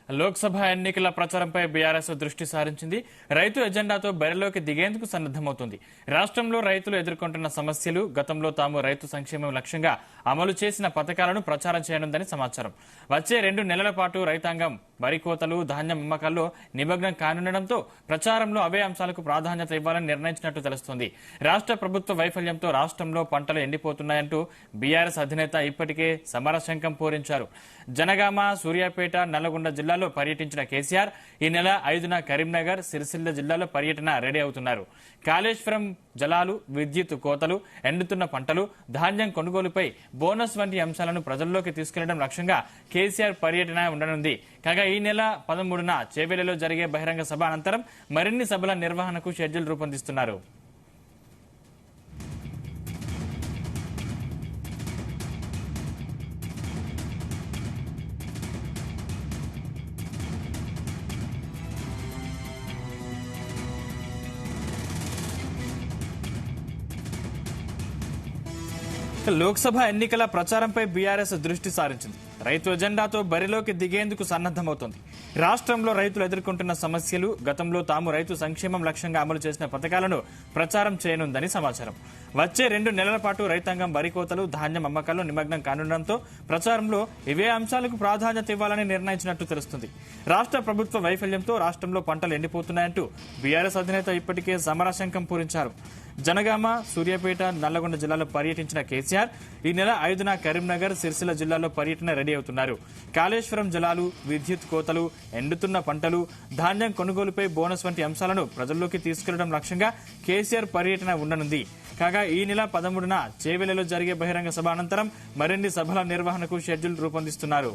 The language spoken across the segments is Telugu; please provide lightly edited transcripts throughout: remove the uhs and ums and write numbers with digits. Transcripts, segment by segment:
లోక్సభ ఎన్నికల ప్రచారంపై బీఆర్ఎస్ దృష్టి సారించింది. రైతు ఎజెండాతో బరిలోకి దిగేందుకు సన్నద్దమవుతుంది. రాష్ట్రంలో రైతులు ఎదుర్కొంటున్న సమస్యలు, గతంలో తాము రైతు సంక్షేమం లక్ష్యంగా అమలు చేసిన పథకాలను ప్రచారం చేయనుందని సమాచారం. వచ్చే 2 నెలల పాటు రైతాంగం వరి కోతలు, ధాన్యం అమ్మకాల్లో నిమగ్నం కానుండటంతో ప్రచారంలో అవే అంశాలకు ప్రాధాన్యత ఇవ్వాలని నిర్ణయించినట్టు తెలుస్తోంది. రాష్ట్ర ప్రభుత్వ వైఫల్యంతో రాష్ట్రంలో పంటలు ఎండిపోతున్నాయంటూ బీఆర్ఎస్ అధినేత ఇప్పటికే సమరశంఖం పూరించారు. జనగామ, సూర్యాపేట, నల్లగొండ జిల్లాలో పర్యటించిన కేసీఆర్ ఈ నెల 5న కరీంనగర్, సిరిసిల్ల జిల్లాలో పర్యటన రెడీ అవుతున్నారు. కాళేశ్వరం జలాలు, విద్యుత్ కోతలు, ఎండుతున్న పంటలు, ధాన్యం కొనుగోలుపై బోనస్ వంటి అంశాలను ప్రజల్లోకి తీసుకెళ్లడం లక్ష్యంగా కేసీఆర్ పర్యటన ఉండనుంది. కాగా ఈ నెల 13న చేవెళ్లలో జరిగే బహిరంగ సభ అనంతరం మరిన్ని సభల నిర్వహణకు షెడ్యూల్ రూపొందిస్తున్నారు. లోక్సభ ఎన్నికల ప్రచారంపై బీఆర్ఎస్ దృష్టి సారించింది. రైతు ఎజెండాతో బరిలోకి దిగేందుకు సన్నద్దమవుతోంది. రాష్ట్రంలో రైతులు ఎదుర్కొంటున్న సమస్యలు, గతంలో తాము రైతు సంక్షేమం లక్ష్యంగా అమలు చేసిన పథకాలను ప్రచారం చేయనుందని సమాచారం. వచ్చే 2 నెలల పాటు రైతాంగం వరి కోతలు, ధాన్యం అమ్మకాల్లో నిమగ్నం కానుండటంతో ప్రచారంలో ఇవే అంశాలకు ప్రాధాన్యత ఇవ్వాలని నిర్ణయించినట్టు తెలుస్తుంది. రాష్ట్ర ప్రభుత్వ వైఫల్యంతో రాష్ట్రంలో పంటలు ఎండిపోతున్నాయంటూ బీఆర్ఎస్ అధినేత ఇప్పటికే సమరశంఖం పూరించారు. జనగామ, సూర్యాపేట, నల్లగొండ జిల్లాలో పర్యటించిన కేసీఆర్ ఈ నెల 5న కరీంనగర్, సిరిసిల్ల జిల్లాలో పర్యటన రెడీ అవుతున్నారు. కాళేశ్వరం జలాలు, విద్యుత్ కోతలు, ఎండుతున్న పంటలు, ధాన్యం కొనుగోలుపై బోనస్ వంటి అంశాలను ప్రజల్లోకి తీసుకెళ్లడం లక్ష్యంగా కేసీఆర్ పర్యటన ఉండనుంది. కాగా ఈ నెల 13న చేవెళ్లలో జరిగే బహిరంగ సభ అనంతరం మరిన్ని సభల నిర్వహణకు షెడ్యూల్ రూపొందిస్తున్నారు.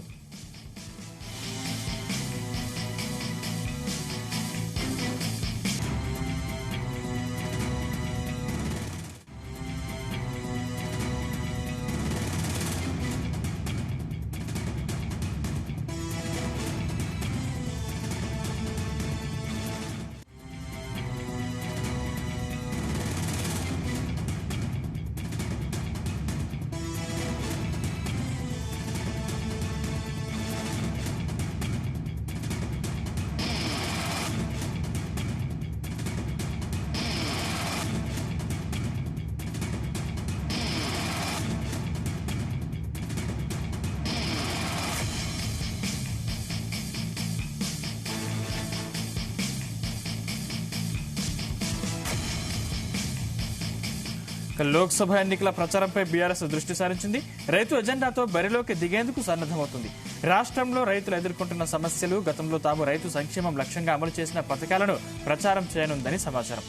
లోక్సభ ఎన్నికల ప్రచారంపై బీఆర్ఎస్ దృష్టి సారించింది. రైతు ఎజెండాతో బరిలోకి దిగేందుకు సన్నద్దమవుతుంది. రాష్ట్రంలో రైతులు ఎదుర్కొంటున్న సమస్యలు, గతంలో తాము రైతు సంక్షేమం లక్ష్యంగా అమలు చేసిన పథకాలను ప్రచారం చేయనుందని సమాచారం.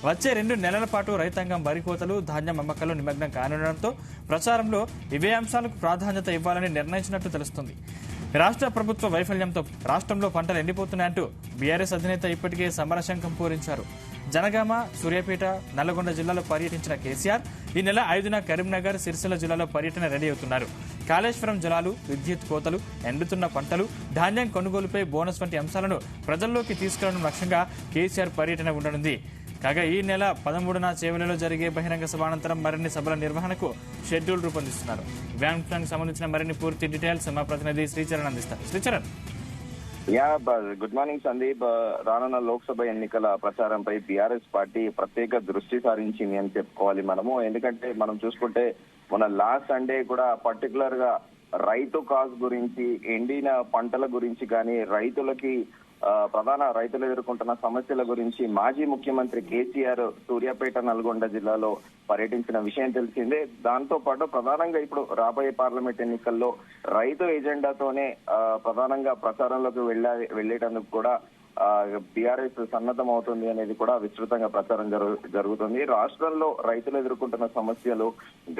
వచ్చే 2 నెలల పాటు రైతాంగం వరి కోతలు, ధాన్యం అమ్మకాల్లో నిమగ్నం కానుండటంతో ప్రచారంలో ఇవే అంశాలకు ప్రాధాన్యత ఇవ్వాలని నిర్ణయించినట్టు తెలుస్తుంది. రాష్ట్ర ప్రభుత్వ వైఫల్యంతో రాష్ట్రంలో పంటలు ఎండిపోతున్నాయంటూ బీఆర్ఎస్ అధినేత ఇప్పటికే సమరశంఖం పూరించారు. జనగామ, సూర్యాపేట, నల్లగొండ జిల్లాలో పర్యటించిన కేసీఆర్ ఈ నెల 5న కరీంనగర్, సిరిసిల్ల జిల్లాలో పర్యటన రెడీ అవుతున్నారు. కాళేశ్వరం జలాలు, విద్యుత్ కోతలు, ఎండుతున్న పంటలు, ధాన్యం కొనుగోలుపై బోనస్ వంటి అంశాలను ప్రజల్లోకి తీసుకెళ్లడం లక్ష్యంగా కేసీఆర్ పర్యటన ఉండనుంది. కాగా ఈ నెల 13న చేవెళ్లలో జరిగే బహిరంగ సభ అనంతరం మరిన్ని సభల నిర్వహణకు షెడ్యూల్ రూపొందిస్తున్నారు. వ్యాంకి సంబంధించిన మరిన్ని పూర్తి డీటెయిల్స్ మా ప్రతినిధి శ్రీచరణ్ అందిస్తారు. శ్రీచరణ్. Good morning Sandeep. రానున్న లోక్సభ ఎన్నికల ప్రచారంపై బీఆర్ఎస్ పార్టీ ప్రత్యేక దృష్టి సారించింది అని చెప్పుకోవాలి మనము. ఎందుకంటే మనం చూసుకుంటే మన లాస్ట్ సండే కూడా పర్టికులర్ గా రైతు కాజ్ గురించి, ఎండిన పంటల గురించి కానీ, రైతులు ఎదుర్కొంటున్న సమస్యల గురించి మాజీ ముఖ్యమంత్రి కేసీఆర్ సూర్యాపేట, నల్గొండ జిల్లాలో పర్యటించిన విషయం తెలిసిందే. దాంతో పాటు ప్రధానంగా ఇప్పుడు రాబోయే పార్లమెంట్ ఎన్నికల్లో రైతు ఎజెండాతోనే ప్రధానంగా ప్రచారంలోకి వెళ్లేటందుకు కూడా బీఆర్ఎస్ సన్నద్ధం అవుతుంది అనేది కూడా విస్తృతంగా ప్రచారం జరుగుతుంది. రాష్ట్రంలో రైతులు ఎదుర్కొంటున్న సమస్యలు,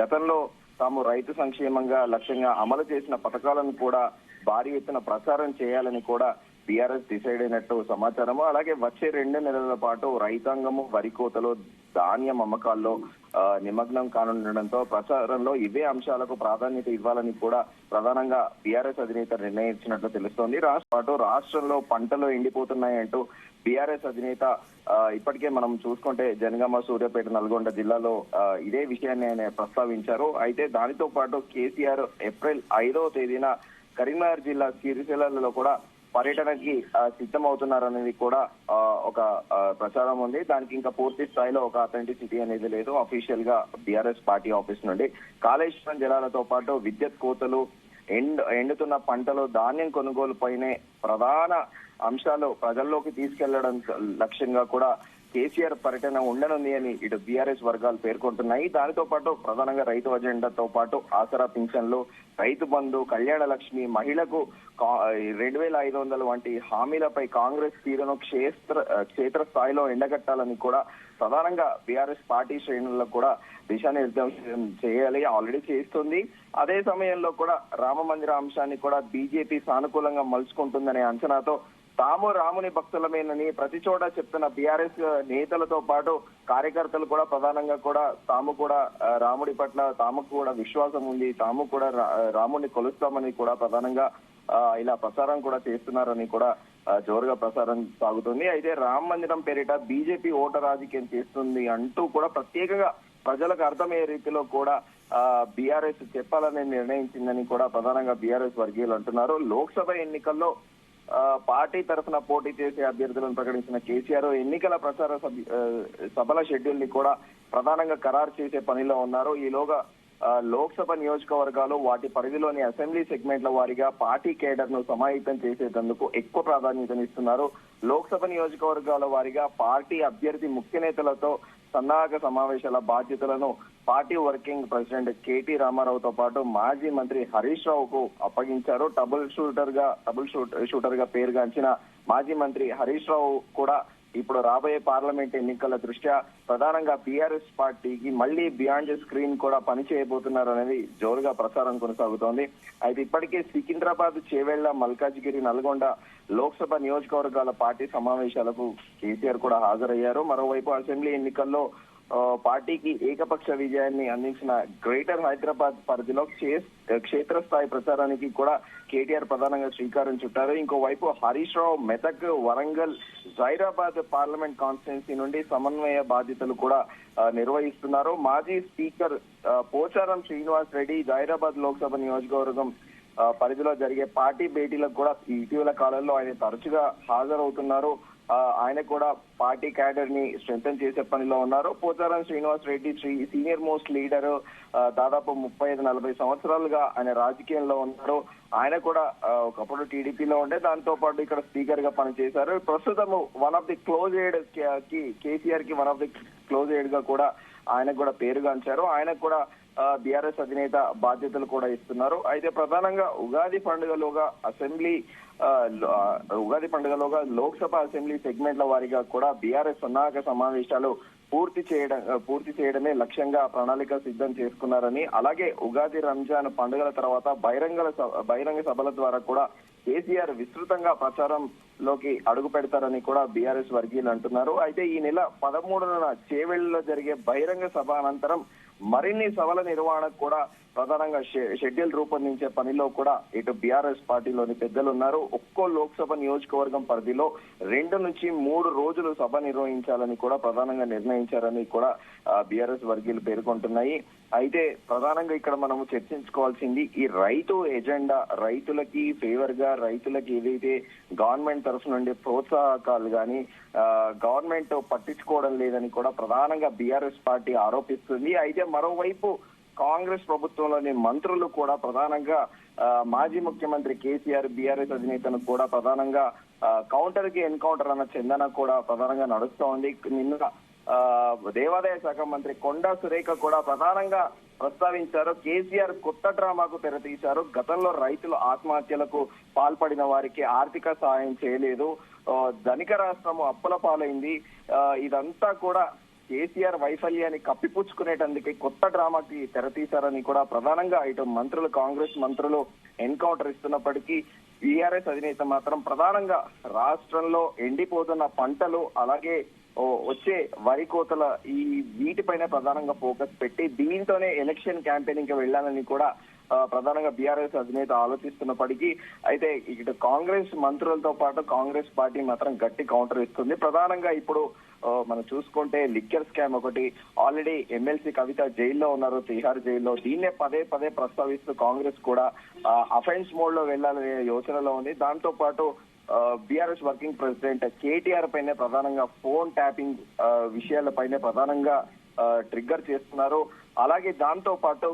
గతంలో తాము రైతు సంక్షేమంగా లక్ష్యంగా అమలు చేసిన పథకాలను కూడా భారీ ఎత్తున ప్రచారం చేయాలని కూడా బీఆర్ఎస్ డిసైడ్ అయినట్టు సమాచారము. అలాగే వచ్చే 2 నెలల పాటు రైతాంగము వరి కోతలో, ధాన్యం అమ్మకాల్లో నిమగ్నం కానుండడంతో ప్రచారంలో ఇవే అంశాలకు ప్రాధాన్యత ఇవ్వాలని కూడా ప్రధానంగా బీఆర్ఎస్ అధినేత నిర్ణయించినట్లు తెలుస్తోంది. రాష్ట్రంలో పంటలు ఎండిపోతున్నాయంటూ బీఆర్ఎస్ అధినేత ఇప్పటికే మనం చూసుకుంటే జనగామ, సూర్యాపేట, నల్గొండ జిల్లాలో ఇదే విషయాన్ని ఆయన ప్రస్తావించారు. అయితే దానితో పాటు కేసీఆర్ ఏప్రిల్ 5వ తేదీన కరీంనగర్ జిల్లా సిరిసిల్లలో కూడా పర్యటనకి సిద్ధమవుతున్నారనేది కూడా ఒక ప్రచారం ఉంది. దానికి ఇంకా పూర్తి స్థాయిలో ఒక అథెంటిసిటీ అనేది లేదు. అఫీషియల్ గా బీఆర్ఎస్ పార్టీ ఆఫీస్ నుండి కాళేశ్వరం జలాలతో పాటు విద్యుత్ కోతలు, ఎండుతున్న పంటలు, ధాన్యం కొనుగోలు పైనే ప్రధాన అంశాలు ప్రజల్లోకి తీసుకెళ్లడం లక్ష్యంగా కూడా కేసీఆర్ పర్యటన ఉండనుంది అని ఇటు బీఆర్ఎస్ వర్గాలు పేర్కొంటున్నాయి. దానితో పాటు ప్రధానంగా రైతు అజెండాతో పాటు ఆసరా పింఛన్లు, రైతు బంధు, కళ్యాణ లక్ష్మి, మహిళకు 2500 వంటి హామీలపై కాంగ్రెస్ తీరును క్షేత్ర స్థాయిలో ఎండగట్టాలని కూడా ప్రధానంగా బీఆర్ఎస్ పార్టీ శ్రేణుల్లో కూడా దిశానిర్దేశం చేయాలి, ఆల్రెడీ చేస్తుంది. అదే సమయంలో కూడా రామ మందిర అంశాన్ని కూడా బీజేపీ సానుకూలంగా మలుచుకుంటుందనే అంచనాతో తాము రాముని భక్తులమేనని ప్రతి చోట చెప్తున్న బీఆర్ఎస్ నేతలతో పాటు కార్యకర్తలు కూడా ప్రధానంగా కూడా తాము కూడా రాముడి పట్ల తాము కూడా విశ్వాసం ఉంది, తాము కూడా రాముడిని కొలుస్తామని కూడా ప్రధానంగా ఇలా ప్రచారం కూడా చేస్తున్నారని కూడా జోరుగా ప్రచారం సాగుతుంది. అయితే రామ మందిరం పేరిట బీజేపీ ఓట రాజకీయం చేస్తుంది అంటూ కూడా ప్రత్యేకంగా ప్రజలకు అర్థమయ్యే రీతిలో కూడా బీఆర్ఎస్ చెప్పాలని నిర్ణయించిందని కూడా ప్రధానంగా బీఆర్ఎస్ వర్గీయులు అంటున్నారు. లోక్సభ ఎన్నికల్లో పార్టీ తరఫున పోటీ చేసే అభ్యర్థులను ప్రకటించిన కేసీఆర్ ఎన్నికల ప్రచార సభల షెడ్యూల్ ని కూడా ప్రధానంగా ఖరారు చేసే పనిలో ఉన్నారు. ఈలోగా లోక్సభ నియోజకవర్గాలు వాటి పరిధిలోని అసెంబ్లీ సెగ్మెంట్ల వారీగా పార్టీ కేడర్ ను సమాహితం చేసేందుకు ఎక్కువ ప్రాధాన్యతనిస్తున్నారు. లోక్సభ నియోజకవర్గాల వారీగా పార్టీ అభ్యర్థి ముఖ్య నేతలతో సన్నాహక సమావేశాల బాధ్యతలను పార్టీ వర్కింగ్ ప్రెసిడెంట్ కేటీ రామారావుతో పాటు మాజీ మంత్రి హరీష్ రావుకు అప్పగించారు. ట్రబుల్ షూటర్ గా పేరుగాంచిన మాజీ మంత్రి హరీష్ రావు కూడా ఇప్పుడు రాబోయే పార్లమెంట్ ఎన్నికల దృష్ట్యా ప్రధానంగా బీఆర్ఎస్ పార్టీకి మళ్లీ బియాండ్ స్క్రీన్ కూడా పనిచేయబోతున్నారు అనేది జోరుగా ప్రచారం కొనసాగుతోంది. అయితే ఇప్పటికే సికింద్రాబాద్, చేవెళ్ల, మల్కాజ్గిరి, నల్గొండ లోక్సభ నియోజకవర్గాల పార్టీ సమావేశాలకు కేసీఆర్ కూడా హాజరయ్యారు. మరోవైపు అసెంబ్లీ ఎన్నికల్లో పార్టీకి ఏకపక్ష విజయాన్ని అందించిన గ్రేటర్ హైదరాబాద్ పరిధిలో క్షేత్రస్థాయి ప్రచారానికి కూడా కేటీఆర్ ప్రధానంగా శ్రీకారం చుట్టారు. ఇంకోవైపు హరీష్ రావు మెదక్, వరంగల్, జైరాబాద్ పార్లమెంట్ కాన్స్టిట్యున్సీ నుండి సమన్వయ బాధ్యతలు కూడా నిర్వహిస్తున్నారు. మాజీ స్పీకర్ పోచారం శ్రీనివాస్ రెడ్డి జైరాబాద్ లోక్సభ నియోజకవర్గం పరిధిలో జరిగే పార్టీ భేటీలకు కూడా ఇటీవల కాలంలో ఆయన తరచుగా హాజరవుతున్నారు. ఆయన కూడా పార్టీ క్యాడర్ ని స్ట్రెంథెన్ చేసే పనిలో ఉన్నారు. Pocharam Srinivas Reddy senior most leader, దాదాపు 35-40 సంవత్సరాలుగా ఆయన రాజకీయంలో ఉన్నారు. ఆయన కూడా ఒకప్పుడు టీడీపీలో ఉండే, దాంతో పాటు ఇక్కడ స్పీకర్ గా పనిచేశారు. ప్రస్తుతం one of the close aide KCR కి one of the close aide గా కూడా ఆయనకు కూడా పేరుగాంచారు. ఆయనకు కూడా బీఆర్ఎస్ అధినేత బాధ్యతలు కూడా ఇస్తున్నారు. అయితే ప్రధానంగా ఉగాది పండుగలోగా లోక్సభ అసెంబ్లీ సెగ్మెంట్ల వారీగా కూడా బీఆర్ఎస్ సన్నాహక సమావేశాలు పూర్తి చేయడమే లక్ష్యంగా ప్రణాళిక సిద్ధం చేసుకున్నారని, అలాగే ఉగాది, రంజాన్ పండుగల తర్వాత బహిరంగ సభల ద్వారా కూడా కేసీఆర్ విస్తృతంగా ప్రచారంలోకి అడుగు పెడతారని కూడా బీఆర్ఎస్ వర్గీయులు అంటున్నారు. అయితే ఈ నెల 13న చేవెళ్లలో జరిగే బహిరంగ సభ అనంతరం మరిన్ని సభల నిర్వహణకు కూడా ప్రధానంగా షెడ్యూల్ రూపొందించే పనిలో కూడా ఇటు బీఆర్ఎస్ పార్టీలోని పెద్దలు ఉన్నారు. ఒక్కో లోక్సభ నియోజకవర్గం పరిధిలో 2 నుంచి 3 రోజులు సభ నిర్వహించాలని కూడా ప్రధానంగా నిర్ణయించారని కూడా బీఆర్ఎస్ వర్గీయులు పేర్కొంటున్నాయి. అయితే ప్రధానంగా ఇక్కడ మనము చర్చించుకోవాల్సింది ఈ రైతు ఎజెండా, రైతులకి ఫేవర్ గా, రైతులకి ఏదైతే గవర్నమెంట్ తరఫు నుండి ప్రోత్సాహకాలు గాని గవర్నమెంట్ పట్టించుకోవడం లేదని కూడా ప్రధానంగా బీఆర్ఎస్ పార్టీ ఆరోపిస్తుంది. అయితే మరోవైపు కాంగ్రెస్ ప్రభుత్వంలోని మంత్రులు కూడా ప్రధానంగా మాజీ ముఖ్యమంత్రి కేసీఆర్, బీఆర్ఎస్ అధినేతను కూడా ప్రధానంగా కౌంటర్ కి ఎన్కౌంటర్ అన్న చందన కూడా ప్రధానంగా నడుస్తూ ఉంది. నిన్న దేవాదాయ శాఖ మంత్రి కొండా సురేఖ కూడా ప్రధానంగా ప్రస్తావించారు. కేసీఆర్ కొత్త డ్రామాకు తెరతీశారు. గతంలో రైతులు ఆత్మహత్యలకు పాల్పడిన వారికి ఆర్థిక సహాయం చేయలేదు, ధనిక రాష్ట్రము అప్పుల పాలైంది. ఇదంతా కూడా కేసీఆర్ వైఫల్యాన్ని కప్పిపుచ్చుకునేటందుకే కొత్త డ్రామాకి తెరతీశారని కూడా ప్రధానంగా ఇటు మంత్రులు, కాంగ్రెస్ మంత్రులు ఎన్కౌంటర్ ఇస్తున్నప్పటికీ బీఆర్ఎస్ అధినేత మాత్రం ప్రధానంగా రాష్ట్రంలో ఎండిపోతున్న పంటలు, అలాగే వచ్చే వరి కోతల వీటిపైన ప్రధానంగా ఫోకస్ పెట్టి దీంతోనే ఎలక్షన్ క్యాంపెయినింగ్ కి వెళ్లాలని కూడా ప్రధానంగా బీఆర్ఎస్ అధినేత ఆలోచిస్తున్నప్పటికీ అయితే ఇటు కాంగ్రెస్ మంత్రులతో పాటు కాంగ్రెస్ పార్టీ మాత్రం గట్టి కౌంటర్ ఇస్తుంది. ప్రధానంగా ఇప్పుడు మనం చూసుకుంటే లిక్కర్ స్కామ్ ఒకటి, ఆల్రెడీ ఎమ్మెల్సీ కవిత జైల్లో ఉన్నారు, తిహార్ జైల్లో. దీన్నే పదే ప్రస్తావిస్తూ కాంగ్రెస్ కూడా అఫెన్స్ మోడ్ లో వెళ్లాలనే యోచనలో ఉంది. దాంతో పాటు బీఆర్ఎస్ వర్కింగ్ ప్రెసిడెంట్ కేటీఆర్ పైనే ప్రధానంగా ఫోన్ ట్యాపింగ్ విషయాలపైనే ప్రధానంగా ట్రిగ్గర్ చేస్తున్నారు. అలాగే దాంతో పాటు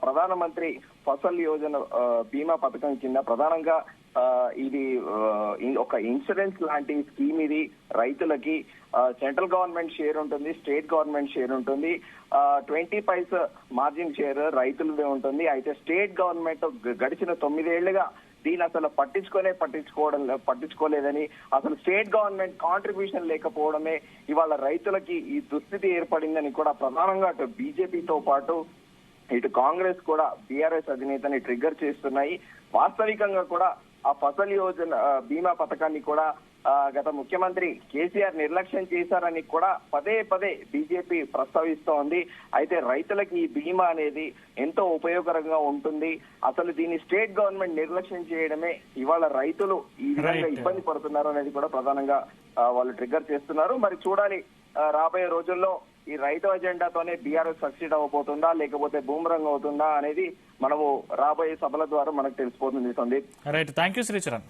ప్రధానమంత్రి ఫసల్ యోజన బీమా పథకం కింద ప్రధానంగా ఇది ఒక ఇన్సూరెన్స్ లాంటి స్కీమ్. ఇది రైతులకి సెంట్రల్ గవర్నమెంట్ షేర్ ఉంటుంది, స్టేట్ గవర్నమెంట్ షేర్ ఉంటుంది. 20% మార్జిన్ షేర్ రైతులదే ఉంటుంది. అయితే స్టేట్ గవర్నమెంట్ గడిచిన 9 ఏళ్లుగా దీని అసలు పట్టించుకోలేదని, అసలు స్టేట్ గవర్నమెంట్ కాంట్రిబ్యూషన్ లేకపోవడమే ఇవాళ రైతులకి ఈ దుస్థితి ఏర్పడిందని కూడా ప్రధానంగా అటు బీజేపీతో పాటు ఇటు కాంగ్రెస్ కూడా బీఆర్ఎస్ అధినేతని ట్రిగ్గర్ చేస్తున్నాయి. వాస్తవికంగా కూడా ఆ ఫసల్ యోజన బీమా పథకాన్ని కూడా గత ముఖ్యమంత్రి కేసీఆర్ నిర్లక్ష్యం చేశారని కూడా పదే పదే బీజేపీ ప్రస్తావిస్తోంది. అయితే రైతులకి ఈ బీమా అనేది ఎంతో ఉపయోగకరంగా ఉంటుంది. అసలు దీన్ని స్టేట్ గవర్నమెంట్ నిర్లక్ష్యం చేయడమే ఇవాళ రైతులు ఈ విధంగా ఇబ్బంది పడుతున్నారు అనేది కూడా ప్రధానంగా వాళ్ళు ట్రిగ్గర్ చేస్తున్నారు. మరి చూడాలి రాబోయే రోజుల్లో ఈ రైతు ఎజెండాతోనే బీఆర్ఎస్ సక్సీడ్ అవ్వబోతుందా లేకపోతే బూమరంగ్ అవుతుందా అనేది మనము రాబోయే సభల ద్వారా మనకు తెలిసిపోతుంది. Sandeep, right, thank you Sricharan.